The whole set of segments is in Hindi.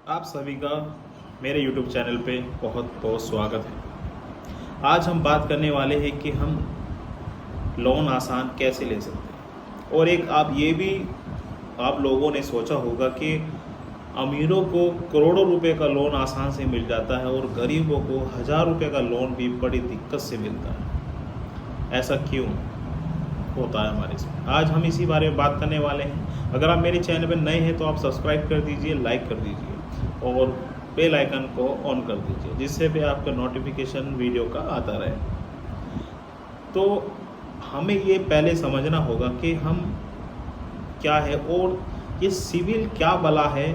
आप सभी का मेरे YouTube चैनल पे बहुत बहुत स्वागत है। आज हम बात करने वाले हैं कि हम लोन आसान कैसे ले सकते हैं। और एक आप लोगों ने सोचा होगा कि अमीरों को करोड़ों रुपए का लोन आसान से मिल जाता है और गरीबों को हज़ार रुपए का लोन भी बड़ी दिक्कत से मिलता है। ऐसा क्यों होता है हमारे इसमें? आज हम इसी बारे में बात करने वाले हैं। अगर आप मेरे चैनल पर नए हैं तो आप सब्सक्राइब कर दीजिए, लाइक कर दीजिए और बेल आइकन को ऑन कर दीजिए, जिससे भी आपका नोटिफिकेशन वीडियो का आता रहे। तो हमें ये पहले समझना होगा कि हम क्या है और ये सिविल क्या बला है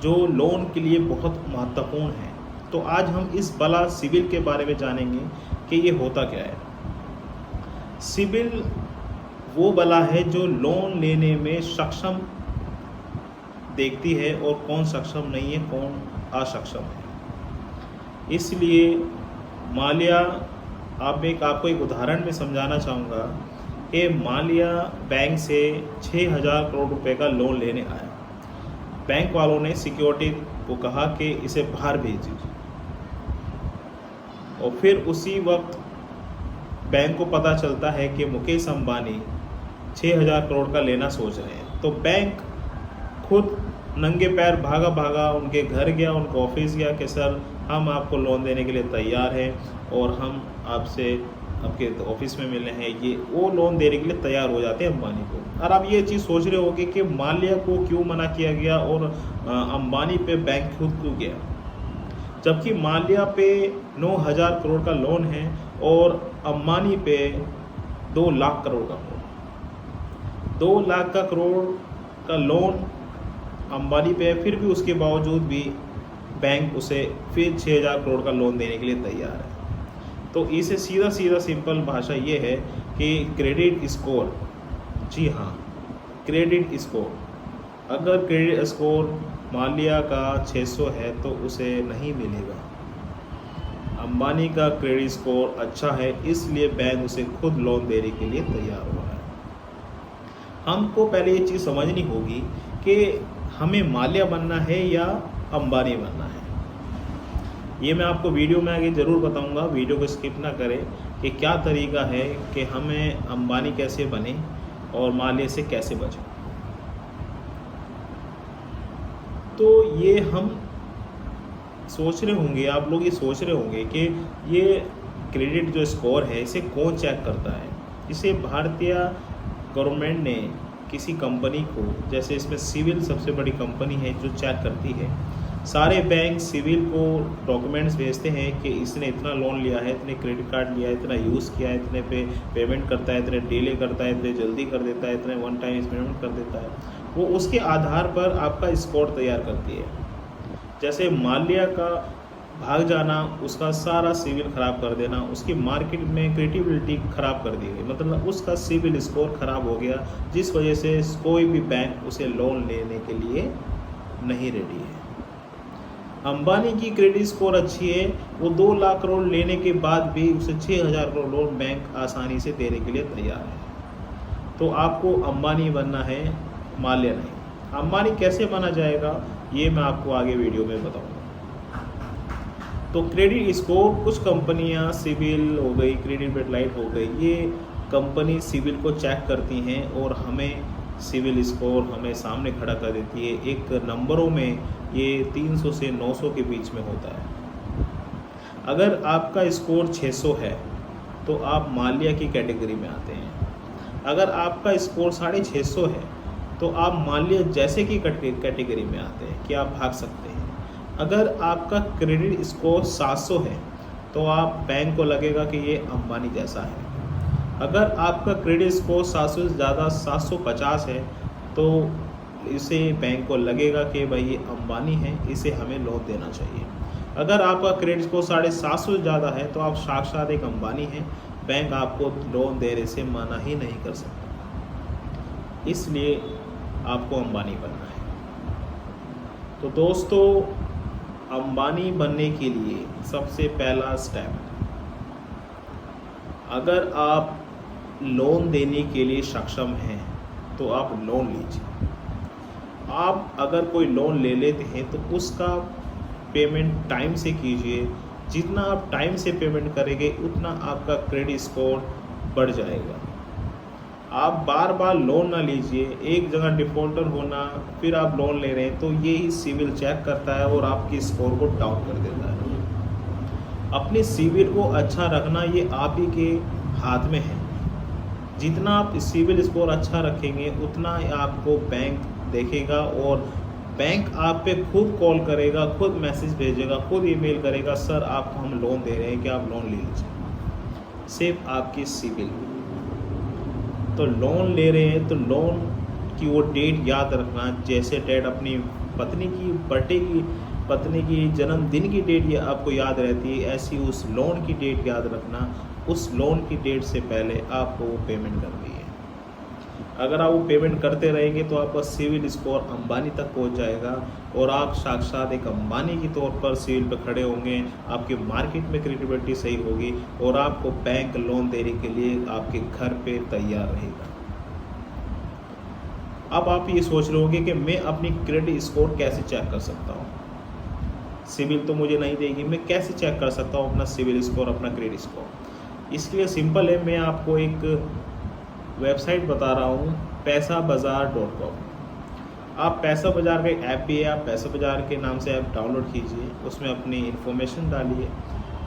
जो लोन के लिए बहुत महत्वपूर्ण है। तो आज हम इस बला सिविल के बारे में जानेंगे कि ये होता क्या है। सिविल वो बला है जो लोन लेने में सक्षम देखती है और कौन सक्षम नहीं है, कौन असक्षम है। इसलिए मान लिया आपको एक उदाहरण में समझाना चाहूँगा कि मान लिया बैंक से 6,000 करोड़ रुपए का लोन लेने आया। बैंक वालों ने सिक्योरिटी को कहा कि इसे बाहर भेज दीजिए और फिर उसी वक्त बैंक को पता चलता है कि मुकेश अंबानी 6,000 करोड़ का लेना सोच रहे हैं। तो बैंक खुद नंगे पैर भागा उनके घर गया, उनके ऑफिस गया कि सर हम आपको लोन देने के लिए तैयार हैं और हम आपसे आपके ऑफिस में मिलने हैं। ये वो लोन देने के लिए तैयार हो जाते हैं अंबानी को। और आप ये चीज़ सोच रहे होगे कि माल्या को क्यों मना किया गया और अंबानी पे बैंक खुद क्यों गया, जबकि माल्या पे 9,000 करोड़ का लोन है और अंबानी पे 2 लाख करोड़ का लोन। 2 लाख करोड़ का लोन अंबानी पे है, फिर भी उसके बावजूद भी बैंक उसे फिर 6,000 करोड़ का लोन देने के लिए तैयार है। तो इसे सीधा सिंपल भाषा ये है कि क्रेडिट स्कोर, जी हाँ क्रेडिट स्कोर, अगर क्रेडिट स्कोर माल्या का 600 है तो उसे नहीं मिलेगा। अंबानी का क्रेडिट स्कोर अच्छा है, इसलिए बैंक उसे खुद लोन देने के लिए तैयार हुआ है। हमको पहले ये चीज़ समझनी होगी कि हमें माल्या बनना है या अंबानी बनना है। ये मैं आपको वीडियो में आगे ज़रूर बताऊंगा, वीडियो को स्किप ना करें कि क्या तरीका है कि हमें अंबानी कैसे बने और माल्या से कैसे बचें। तो ये हम सोच रहे होंगे, आप लोग ये सोच रहे होंगे कि ये क्रेडिट जो स्कोर है इसे कौन चेक करता है। इसे भारतीय गवर्नमेंट ने किसी कंपनी को, जैसे इसमें सिविल सबसे बड़ी कंपनी है जो चेक करती है। सारे बैंक सिविल को डॉक्यूमेंट्स भेजते हैं कि इसने इतना लोन लिया है, इतने क्रेडिट कार्ड लिया है, इतना यूज़ किया है, इतने पे पेमेंट करता है, इतने डिले करता है, इतने जल्दी कर देता है, इतने वन टाइम पेमेंट कर देता है। वो उसके आधार पर आपका स्कोर तैयार करती है। जैसे माल्या का भाग जाना, उसका सारा सिविल ख़राब कर देना, उसकी मार्केट में क्रेडिबिलिटी ख़राब कर दी गई, मतलब उसका सिविल स्कोर ख़राब हो गया, जिस वजह से कोई भी बैंक उसे लोन लेने के लिए नहीं रेडी है। अंबानी की क्रेडिट स्कोर अच्छी है, वो 2 लाख करोड़ लेने के बाद भी उसे 6,000 करोड़ लोन बैंक आसानी से देने के लिए तैयार है। तो आपको अंबानी बनना है, माल्या नहीं। अंबानी कैसे बना जाएगा ये मैं आपको आगे वीडियो में बताऊँगा। तो क्रेडिट स्कोर, कुछ कंपनियां सिविल हो गई, क्रेडिट रेट हो गई, ये कंपनी सिविल को चेक करती हैं और हमें सिविल स्कोर हमें सामने खड़ा कर देती है। एक नंबरों में ये 300 से 900 के बीच में होता है। अगर आपका स्कोर 600 है तो आप माल्या की कैटेगरी में आते हैं। अगर आपका स्कोर 650 है तो आप माल्या जैसे की कैटेगरी में आते हैं कि आप भाग सकते हैं। अगर आपका क्रेडिट स्कोर 700 है तो आप बैंक को लगेगा कि ये अंबानी जैसा है। अगर आपका क्रेडिट स्कोर 700 से ज़्यादा 750 है तो इसे बैंक को लगेगा कि भाई ये अंबानी है, इसे हमें लोन देना चाहिए। अगर आपका क्रेडिट स्कोर 750 से ज़्यादा है तो आप साक्षात एक अंबानी हैं, बैंक आपको लोन देने से मना ही नहीं कर सकता। इसलिए आपको अंबानी बनना है। तो दोस्तों, अंबानी बनने के लिए सबसे पहला स्टेप, अगर आप लोन देने के लिए सक्षम हैं तो आप लोन लीजिए। आप अगर कोई लोन ले लेते हैं तो उसका पेमेंट टाइम से कीजिए। जितना आप टाइम से पेमेंट करेंगे उतना आपका क्रेडिट स्कोर बढ़ जाएगा। आप बार बार लोन ना लीजिए, एक जगह डिफ़ॉल्टर होना फिर आप लोन ले रहे हैं तो ये ही सिविल चेक करता है और आपकी स्कोर को डाउन कर देता है। अपने सिविल को अच्छा रखना ये आप ही के हाथ में है। जितना आप सिविल स्कोर अच्छा रखेंगे उतना आपको बैंक देखेगा और बैंक आप पे खुद कॉल करेगा, खुद मैसेज भेजेगा, खुद ईमेल करेगा, सर आपको हम लोन दे रहे हैं कि आप लोन ले लीजिए। सिर्फ आपकी सिविल। तो लोन ले रहे हैं तो लोन की वो डेट याद रखना, जैसे डेट अपनी पत्नी की बर्थडे की, पत्नी की जन्मदिन की डेट आपको याद रहती है, ऐसी उस लोन की डेट याद रखना। उस लोन की डेट से पहले आपको वो पेमेंट करनी है। अगर आप वो पेमेंट करते रहेंगे तो आपका सिविल स्कोर अंबानी तक पहुंच जाएगा और आप साक्षात एक अंबानी के तौर पर सिविल पर खड़े होंगे। आपकी मार्केट में क्रेडिबिलिटी सही होगी और आपको बैंक लोन देने के लिए आपके घर पे तैयार रहेगा। अब आप ये सोच रहे होंगे कि मैं अपनी क्रेडिट स्कोर कैसे चेक कर सकता हूँ, सिविल तो मुझे नहीं देगी, मैं कैसे चेक कर सकता हूँ अपना सिविल स्कोर, अपना क्रेडिट स्कोर। इसके लिए सिंपल है, मैं आपको एक वेबसाइट बता रहा हूँ, पैसाबाजार.com। आप पैसा बाजार का एक ऐप भी है, आप पैसा बाजार के नाम से ऐप डाउनलोड कीजिए, उसमें अपनी इन्फॉर्मेशन डालिए,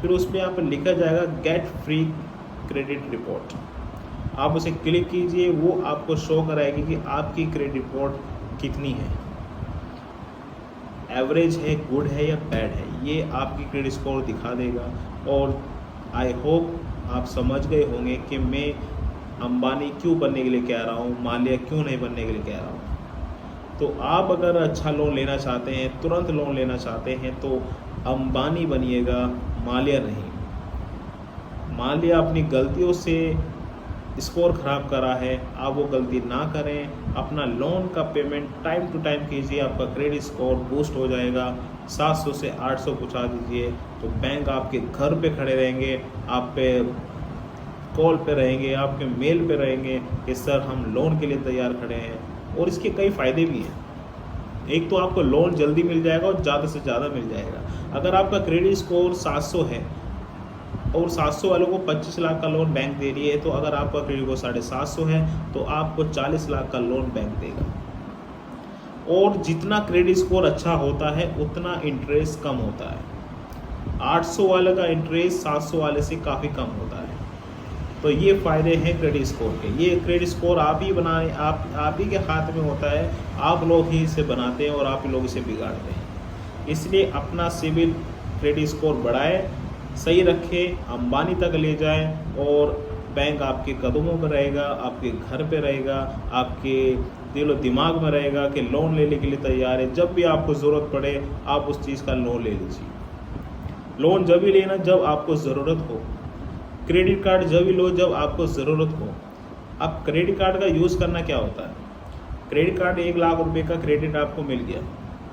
फिर उसमें यहाँ पर लिखा जाएगा गेट फ्री क्रेडिट रिपोर्ट। आप उसे क्लिक कीजिए, वो आपको शो कराएगी कि आपकी क्रेडिट रिपोर्ट कितनी है, एवरेज है, गुड है या बैड है, ये आपकी क्रेडिट स्कोर दिखा देगा। और आई होप आप समझ गए होंगे कि मैं अंबानी क्यों बनने के लिए कह रहा हूँ, माल्या क्यों नहीं बनने के लिए कह रहा हूँ। तो आप अगर अच्छा लोन लेना चाहते हैं, तुरंत लोन लेना चाहते हैं तो अंबानी बनिएगा, माल्या नहीं। माल्या अपनी गलतियों से स्कोर ख़राब करा है, आप वो गलती ना करें। अपना लोन का पेमेंट टाइम टू टाइम कीजिए, आपका क्रेडिट स्कोर बूस्ट हो जाएगा। 700 से 800 पहुँचा दीजिए तो बैंक आपके घर पे खड़े रहेंगे, आप पे कॉल पे रहेंगे, आपके मेल पे रहेंगे कि सर हम लोन के लिए तैयार खड़े हैं। और इसके कई फ़ायदे भी हैं। एक तो आपको लोन जल्दी मिल जाएगा और ज़्यादा से ज़्यादा मिल जाएगा। अगर आपका क्रेडिट स्कोर 700 है और 700 वालों को 25 लाख का लोन बैंक दे रही है, तो अगर आपका क्रेडिट स्कोर 750 है तो आपको 40 लाख का लोन बैंक देगा। और जितना क्रेडिट स्कोर अच्छा होता है उतना इंटरेस्ट कम होता है। 800 वाले का इंटरेस्ट 700 वाले से काफ़ी कम होता है। तो ये फ़ायदे हैं क्रेडिट स्कोर के। ये क्रेडिट स्कोर आप ही बनाए, आप ही के हाथ में होता है, आप लोग ही इसे बनाते हैं और आप ही लोग इसे बिगाड़ते हैं। इसलिए अपना सिविल क्रेडिट स्कोर बढ़ाए, सही रखें, अंबानी तक ले जाएं और बैंक आपके कदमों में रहेगा, आपके घर पे रहेगा, आपके दिलो दिमाग में रहेगा कि लोन लेने के लिए तैयार है। जब भी आपको ज़रूरत पड़े आप उस चीज़ का लोन ले लीजिए। लोन जब भी लेना जब आपको ज़रूरत हो, क्रेडिट कार्ड जब भी लो जब आपको ज़रूरत हो। अब क्रेडिट कार्ड का यूज़ करना क्या होता है, क्रेडिट कार्ड 1 लाख रुपए का क्रेडिट आपको मिल गया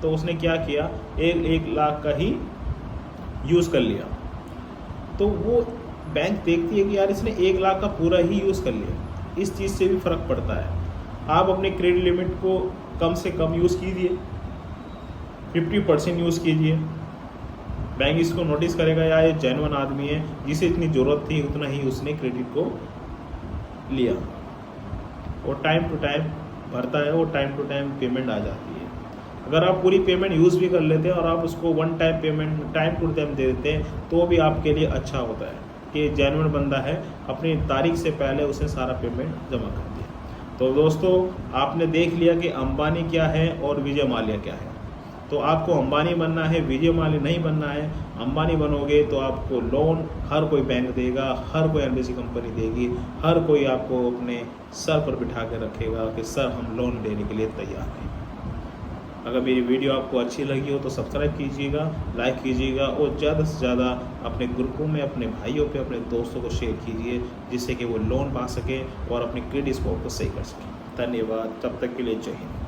तो उसने क्या किया, 1 लाख का ही यूज़ कर लिया। तो वो बैंक देखती है कि यार इसने 1 लाख का पूरा ही यूज़ कर लिया। इस चीज़ से भी फ़र्क पड़ता है। आप अपने क्रेडिट लिमिट को कम से कम यूज़ कीजिए, 50% यूज़ कीजिए। बैंक इसको नोटिस करेगा यार ये जेन्युइन आदमी है, जिसे इतनी ज़रूरत थी उतना ही उसने क्रेडिट को लिया। और टाइम टू टाइम भरता है और टाइम टू टाइम पेमेंट आ जाती है। अगर आप पूरी पेमेंट यूज़ भी कर लेते हैं और आप उसको one time payment time to time दे देते हैं तो भी आपके लिए अच्छा होता है कि जेन्युइन बंदा है, अपनी तारीख से पहले उसने सारा पेमेंट जमा कर दिया। तो दोस्तों आपने देख लिया कि अंबानी क्या है और विजय माल्या क्या है। तो आपको अंबानी बनना है, विजय माल्या नहीं बनना है। अंबानी बनोगे तो आपको लोन हर कोई बैंक देगा, हर कोई एमबीसी कंपनी देगी, हर कोई आपको अपने सर पर बिठा के रखेगा कि सर हम लोन लेने के लिए तैयार हैं। अगर मेरी वीडियो आपको अच्छी लगी हो तो सब्सक्राइब कीजिएगा, लाइक कीजिएगा और ज़्यादा से ज़्यादा अपने ग्रुपों में, अपने भाइयों पे, अपने दोस्तों को शेयर कीजिए जिससे कि वो लोन पा सकें और अपनी क्रेडिट स्कोर को सही कर सकें। धन्यवाद, तब तक के लिए जय हिंद।